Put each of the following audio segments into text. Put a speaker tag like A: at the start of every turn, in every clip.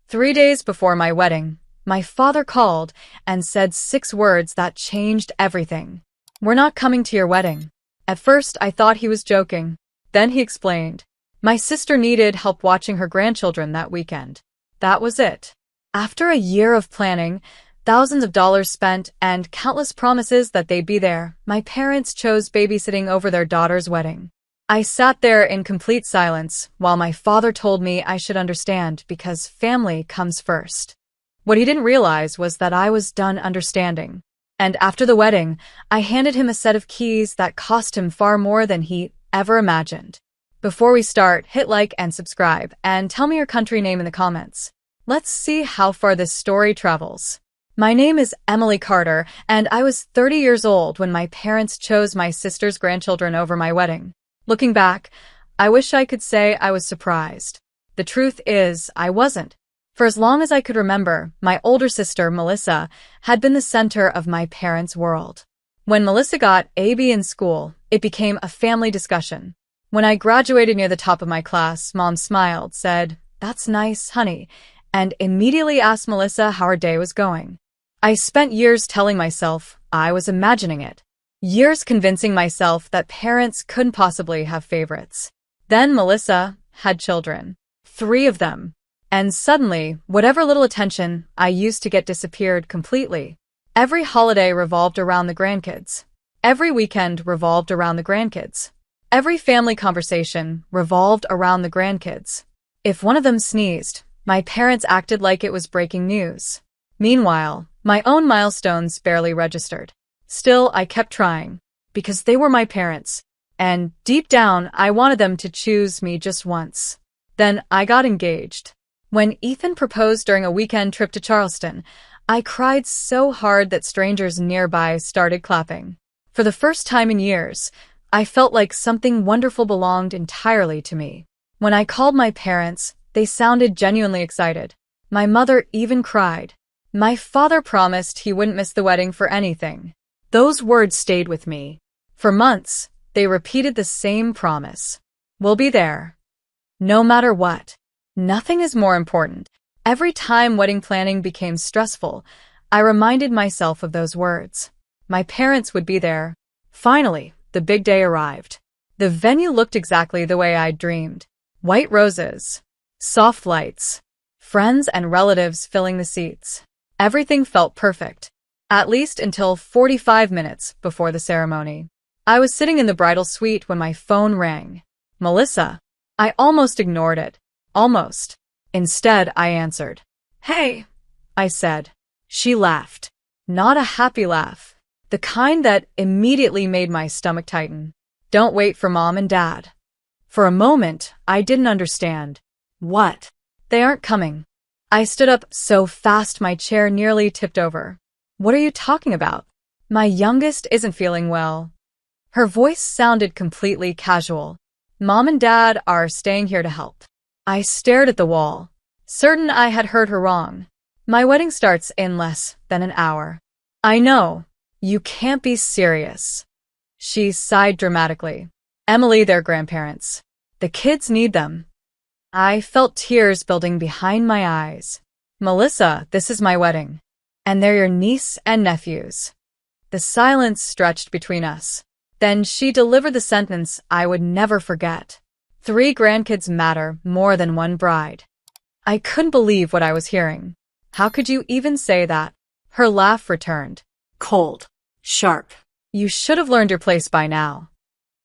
A: 3 days before my wedding, my father called and said 6 words that changed everything. "We're not coming to your wedding." At first, I thought he was joking. Then he explained. My sister needed help watching her grandchildren that weekend. That was it. After a year of planning, thousands of dollars spent, and countless promises that they'd be there, my parents chose babysitting over their daughter's wedding. I sat there in complete silence while my father told me I should understand because family comes first. What he didn't realize was that I was done understanding. And after the wedding, I handed him a set of keys that cost him far more than he ever imagined. Before we start, hit like and subscribe, and tell me your country name in the comments. Let's see how far this story travels. My name is Emily Carter, and I was 30 years old when my parents chose my sister's grandchildren over my wedding. Looking back, I wish I could say I was surprised. The truth is, I wasn't. For as long as I could remember, my older sister, Melissa, had been the center of my parents' world. When Melissa got a B in school, it became a family discussion. When I graduated near the top of my class, Mom smiled, said, "That's nice, honey," and immediately asked Melissa how her day was going. I spent years telling myself I was imagining it. Years convincing myself that parents couldn't possibly have favorites. Then Melissa had children. 3 of them. And suddenly, whatever little attention I used to get disappeared completely. Every holiday revolved around the grandkids. Every weekend revolved around the grandkids. Every family conversation revolved around the grandkids. If one of them sneezed, my parents acted like it was breaking news. Meanwhile, my own milestones barely registered. Still, I kept trying, because they were my parents, and deep down, I wanted them to choose me just once. Then I got engaged. When Ethan proposed during a weekend trip to Charleston, I cried so hard that strangers nearby started clapping. For the first time in years, I felt like something wonderful belonged entirely to me. When I called my parents, they sounded genuinely excited. My mother even cried. My father promised he wouldn't miss the wedding for anything. Those words stayed with me. For months, they repeated the same promise. "We'll be there. No matter what." Nothing is more important. Every time wedding planning became stressful, I reminded myself of those words. My parents would be there. Finally, the big day arrived. The venue looked exactly the way I'd dreamed. White roses, soft lights, friends and relatives filling the seats. Everything felt perfect, at least until 45 minutes before the ceremony. I was sitting in the bridal suite when my phone rang. "Melissa." I almost ignored it. Almost. Instead, I answered. "Hey," I said. She laughed. Not a happy laugh. The kind that immediately made my stomach tighten. "Don't wait for Mom and Dad." For a moment, I didn't understand. "What?" "They aren't coming." I stood up so fast my chair nearly tipped over. "What are you talking about?" "My youngest isn't feeling well." Her voice sounded completely casual. "Mom and Dad are staying here to help." I stared at the wall, certain I had heard her wrong. "My wedding starts in less than an hour." "I know. You can't be serious." She sighed dramatically. "Emily, their grandparents. The kids need them." I felt tears building behind my eyes. "Melissa, this is my wedding. And they're your niece and nephews." The silence stretched between us. Then she delivered the sentence I would never forget. "3 grandkids matter more than one bride." I couldn't believe what I was hearing. "How could you even say that?" Her laugh returned. Cold. Sharp. "You should have learned your place by now."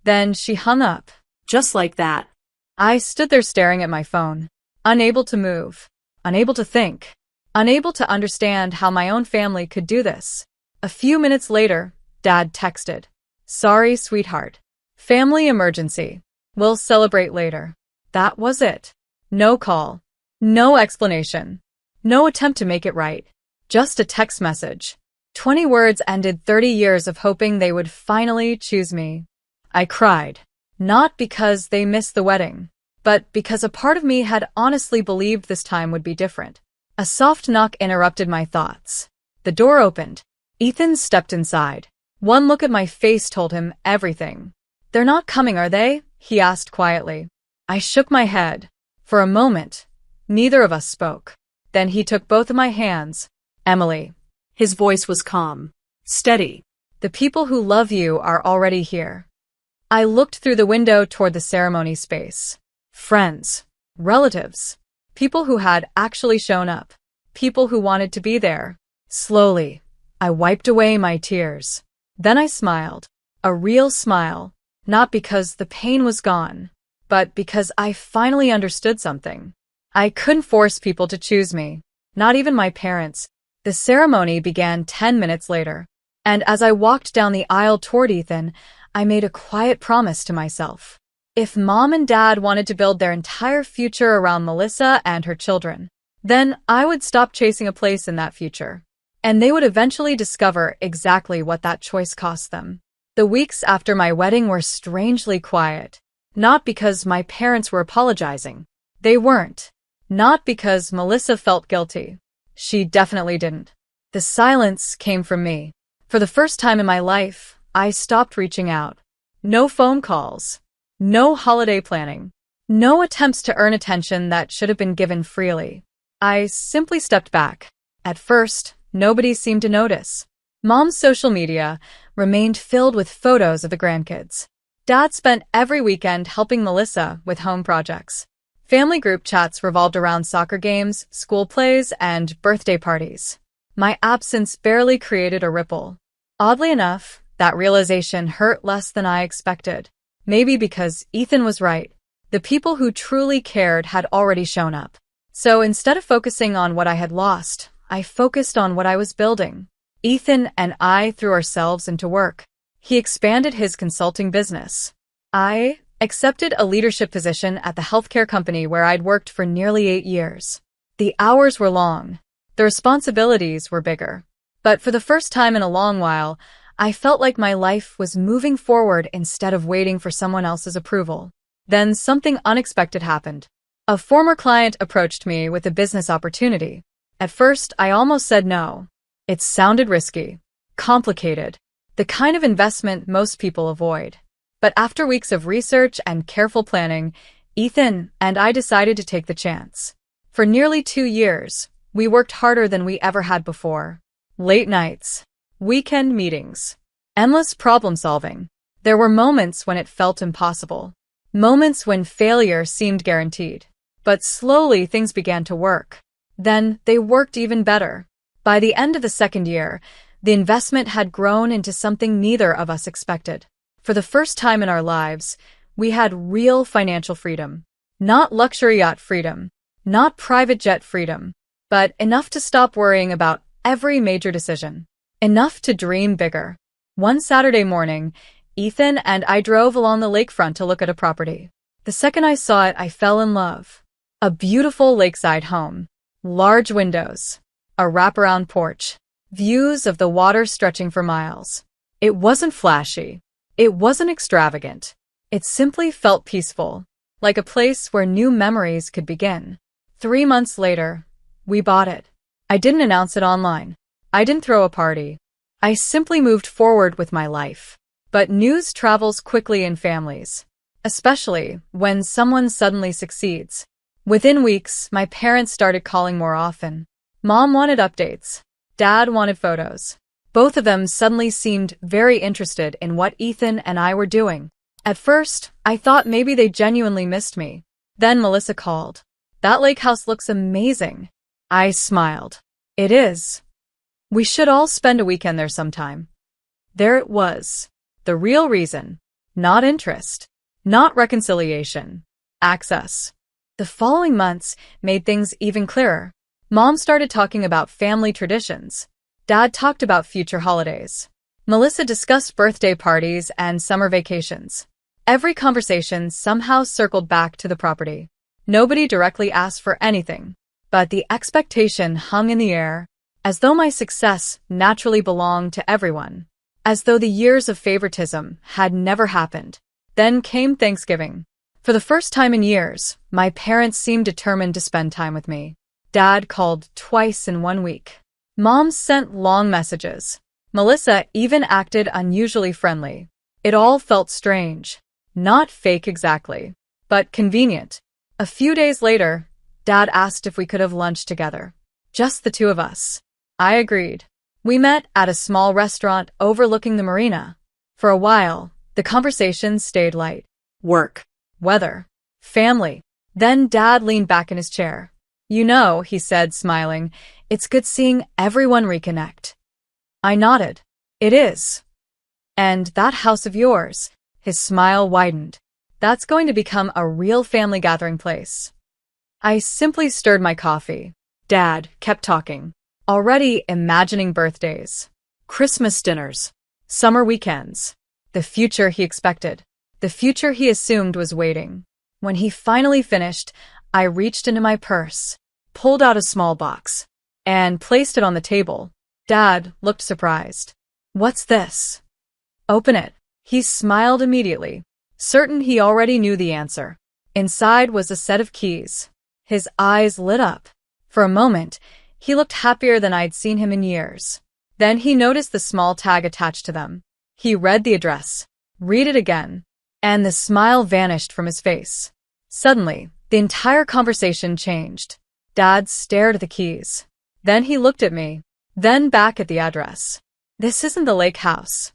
A: Then she hung up. Just like that. I stood there staring at my phone, unable to move, unable to think, unable to understand how my own family could do this. A few minutes later, Dad texted. "Sorry, sweetheart. Family emergency. We'll celebrate later." That was it. No call. No explanation. No attempt to make it right. Just a text message. 20 words ended 30 years of hoping they would finally choose me. I cried. Not because they missed the wedding, but because a part of me had honestly believed this time would be different. A soft knock interrupted my thoughts. The door opened. Ethan stepped inside. One look at my face told him everything. "They're not coming, are they?" he asked quietly. I shook my head. For a moment, neither of us spoke. Then he took both of my hands. Emily.
B: His voice was calm, steady.
A: The people who love you are already here. I looked through the window toward the ceremony space. Friends. Relatives. People who had actually shown up. People who wanted to be there. Slowly, I wiped away my tears. Then I smiled. A real smile. Not because the pain was gone, but because I finally understood something. I couldn't force people to choose me. Not even my parents. The ceremony began 10 minutes later. And as I walked down the aisle toward Ethan, I made a quiet promise to myself. If Mom and Dad wanted to build their entire future around Melissa and her children, then I would stop chasing a place in that future. And they would eventually discover exactly what that choice cost them. The weeks after my wedding were strangely quiet. Not because my parents were apologizing. They weren't. Not because Melissa felt guilty. She definitely didn't. The silence came from me. For the first time in my life, I stopped reaching out. No phone calls. No holiday planning. No attempts to earn attention that should have been given freely. I simply stepped back. At first, nobody seemed to notice. Mom's social media remained filled with photos of the grandkids. Dad spent every weekend helping Melissa with home projects. Family group chats revolved around soccer games, school plays, and birthday parties. My absence barely created a ripple. Oddly enough, that realization hurt less than I expected. Maybe because Ethan was right. The people who truly cared had already shown up. So instead of focusing on what I had lost, I focused on what I was building. Ethan and I threw ourselves into work. He expanded his consulting business. I accepted a leadership position at the healthcare company where I'd worked for nearly 8 years. The hours were long. The responsibilities were bigger. But for the first time in a long while, I felt like my life was moving forward instead of waiting for someone else's approval. Then something unexpected happened. A former client approached me with a business opportunity. At first, I almost said no. It sounded risky, complicated, the kind of investment most people avoid. But after weeks of research and careful planning, Ethan and I decided to take the chance. For nearly 2 years, we worked harder than we ever had before. Late nights, weekend meetings, endless problem solving. There were moments when it felt impossible. Moments when failure seemed guaranteed. But slowly things began to work. Then they worked even better. By the end of the second year, the investment had grown into something neither of us expected. For the first time in our lives, we had real financial freedom. Not luxury yacht freedom, not private jet freedom, but enough to stop worrying about every major decision. Enough to dream bigger. One Saturday morning, Ethan and I drove along the lakefront to look at a property. The second I saw it, I fell in love. A beautiful lakeside home. Large windows. A wraparound porch. Views of the water stretching for miles. It wasn't flashy. It wasn't extravagant. It simply felt peaceful. Like a place where new memories could begin. 3 months later, we bought it. I didn't announce it online. I didn't throw a party. I simply moved forward with my life. But news travels quickly in families. Especially when someone suddenly succeeds. Within weeks, my parents started calling more often. Mom wanted updates. Dad wanted photos. Both of them suddenly seemed very interested in what Ethan and I were doing. At first, I thought maybe they genuinely missed me. Then Melissa called. "That lake house looks amazing." I smiled. "It is. We should all spend a weekend there sometime." There it was. The real reason. Not interest. Not reconciliation. Access. The following months made things even clearer. Mom started talking about family traditions. Dad talked about future holidays. Melissa discussed birthday parties and summer vacations. Every conversation somehow circled back to the property. Nobody directly asked for anything, but the expectation hung in the air, as though my success naturally belonged to everyone, as though the years of favoritism had never happened. Then came Thanksgiving. For the first time in years, my parents seemed determined to spend time with me. Dad called twice in 1 week. Mom sent long messages. Melissa even acted unusually friendly. It all felt strange. Not fake exactly, but convenient. A few days later, Dad asked if we could have lunch together. Just the two of us. I agreed. We met at a small restaurant overlooking the marina. For a while, the conversation stayed light.
B: Work.
A: Weather. Family. Then Dad leaned back in his chair. You know, he said, smiling, it's good seeing everyone reconnect. I nodded. It is. And that house of yours, his smile widened. That's going to become a real family gathering place. I simply stirred my coffee. Dad kept talking, already imagining birthdays, Christmas dinners, summer weekends, the future he expected, the future he assumed was waiting. When he finally finished, I reached into my purse, pulled out a small box, and placed it on the table. Dad looked surprised. What's this? Open it. He smiled immediately, certain he already knew the answer. Inside was a set of keys. His eyes lit up. For a moment, he looked happier than I'd seen him in years. Then he noticed the small tag attached to them. He read the address, read it again, and the smile vanished from his face. Suddenly, the entire conversation changed. Dad stared at the keys. Then he looked at me, then back at the address. This isn't the lake house.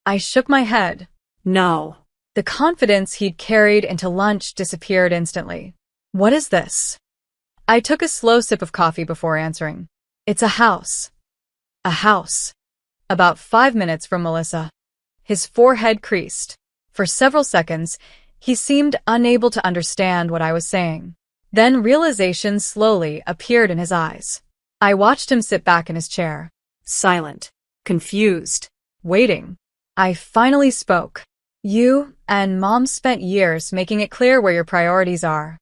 A: I shook my head.
B: No.
A: The confidence he'd carried into lunch disappeared instantly. What is this? I took a slow sip of coffee before answering. It's a house. A house. About 5 minutes from Melissa. His forehead creased. For several seconds, he seemed unable to understand what I was saying. Then realization slowly appeared in his eyes. I watched him sit back in his chair.
B: Silent. Confused.
A: Waiting. I finally spoke. You and Mom spent years making it clear where your priorities are.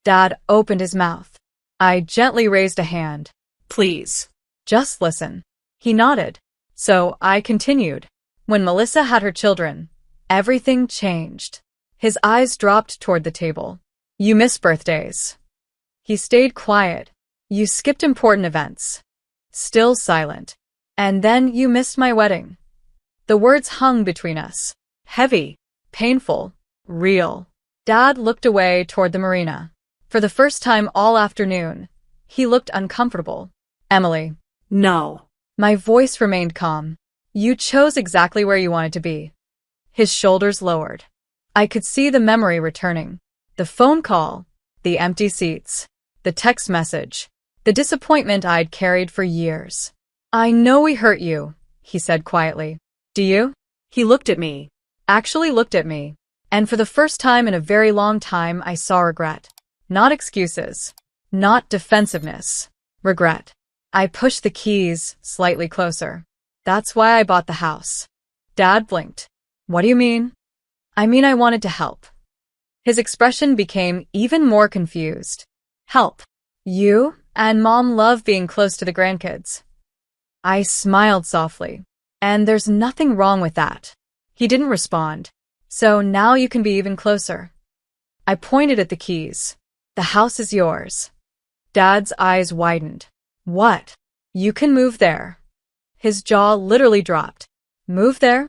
A: Dad opened his mouth. I gently raised a hand.
B: Please.
A: Just listen. He nodded. So I continued. When Melissa had her children, everything changed. His eyes dropped toward the table. You miss birthdays. He stayed quiet. You skipped important events. Still silent. And then you missed my wedding. The words hung between us. Heavy, painful, real. Dad looked away toward the marina. For the first time all afternoon, he looked uncomfortable. Emily.
B: No.
A: My voice remained calm. You chose exactly where you wanted to be. His shoulders lowered. I could see the memory returning. The phone call, the empty seats, the text message, the disappointment I'd carried for years. I know we hurt you, he said quietly. Do you?
B: He looked at me.
A: Actually looked at me. And for the first time in a very long time, I saw regret. Not excuses. Not defensiveness. Regret. I pushed the keys slightly closer. That's why I bought the house. Dad blinked. What do you mean? I mean I wanted to help. His expression became even more confused. Help. You and Mom love being close to the grandkids. I smiled softly. And there's nothing wrong with that. He didn't respond. So now you can be even closer. I pointed at the keys. The house is yours. Dad's eyes widened. What? You can move there. His jaw literally dropped. Move there?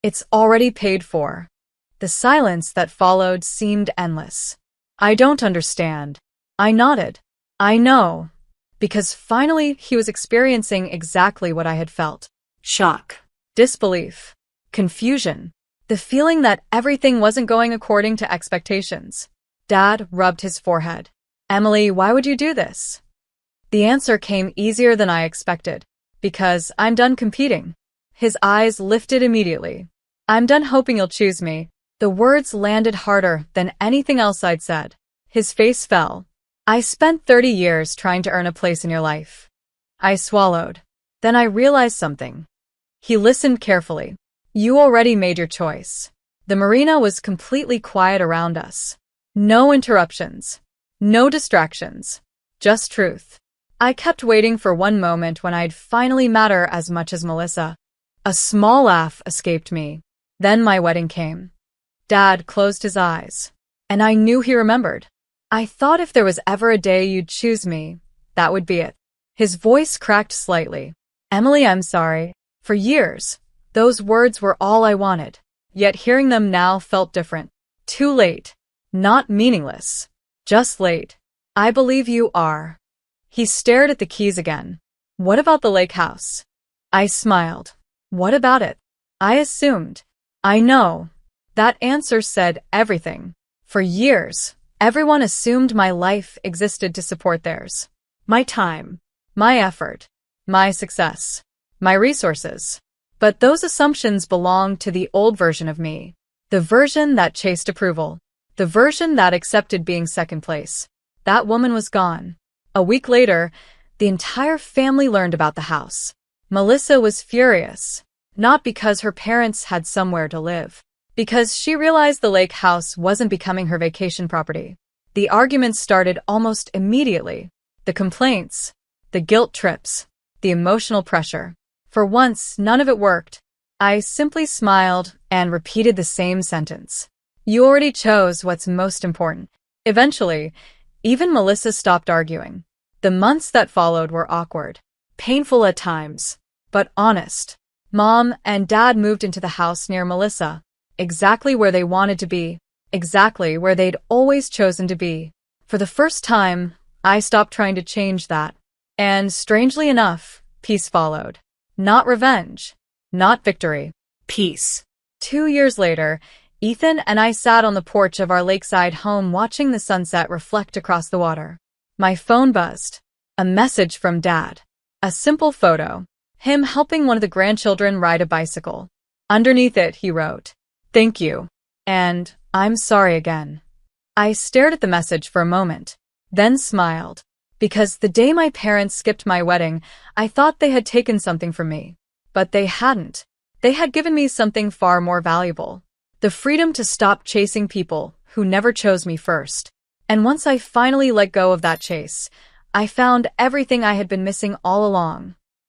A: It's already paid for. The silence that followed seemed endless. I don't understand. I nodded. I know. Because finally he was experiencing exactly what I had felt.
B: Shock.
A: Disbelief. Confusion. The feeling that everything wasn't going according to expectations. Dad rubbed his forehead. Emily, why would you do this? The answer came easier than I expected. Because I'm done competing. His eyes lifted immediately. I'm done hoping you'll choose me. The words landed harder than anything else I'd said. His face fell. I spent 30 years trying to earn a place in your life. I swallowed. Then I realized something. He listened carefully. You already made your choice. The marina was completely quiet around us. No interruptions. No distractions. Just truth. I kept waiting for one moment when I'd finally matter as much as Melissa. A small laugh escaped me. Then my wedding came. Dad closed his eyes. And I knew he remembered. I thought if there was ever a day you'd choose me, that would be it. His voice cracked slightly. Emily, I'm sorry. For years, those words were all I wanted. Yet hearing them now felt different. Too late. Not meaningless. Just late. I believe you are. He stared at the keys again. What about the lake house? I smiled. What about it? I assumed. I know. That answer said everything. For years, everyone assumed my life existed to support theirs.
B: My time.
A: My effort. My success. My resources. But those assumptions belonged to the old version of me. The version that chased approval. The version that accepted being second place. That woman was gone. A week later, the entire family learned about the house. Melissa was furious. Not because her parents had somewhere to live. Because she realized the lake house wasn't becoming her vacation property. The arguments started almost immediately. The complaints. The guilt trips. The emotional pressure. For once, none of it worked. I simply smiled and repeated the same sentence. You already chose what's most important. Eventually, even Melissa stopped arguing. The months that followed were awkward. Painful at times. But honest. Mom and Dad moved into the house near Melissa. Exactly where they wanted to be. Exactly where they'd always chosen to be. For the first time, I stopped trying to change that. And strangely enough, peace followed. Not revenge. Not victory.
B: Peace.
A: 2 years later, Ethan and I sat on the porch of our lakeside home watching the sunset reflect across the water. My phone buzzed. A message from Dad. A simple photo. Him helping one of the grandchildren ride a bicycle. Underneath it, he wrote, "Thank you." And, "I'm sorry again." I stared at the message for a moment, then smiled. Because the day my parents skipped my wedding, I thought they had taken something from me. But they hadn't. They had given me something far more valuable. The freedom to stop chasing people who never chose me first. And once I finally let go of that chase, I found everything I had been missing all along.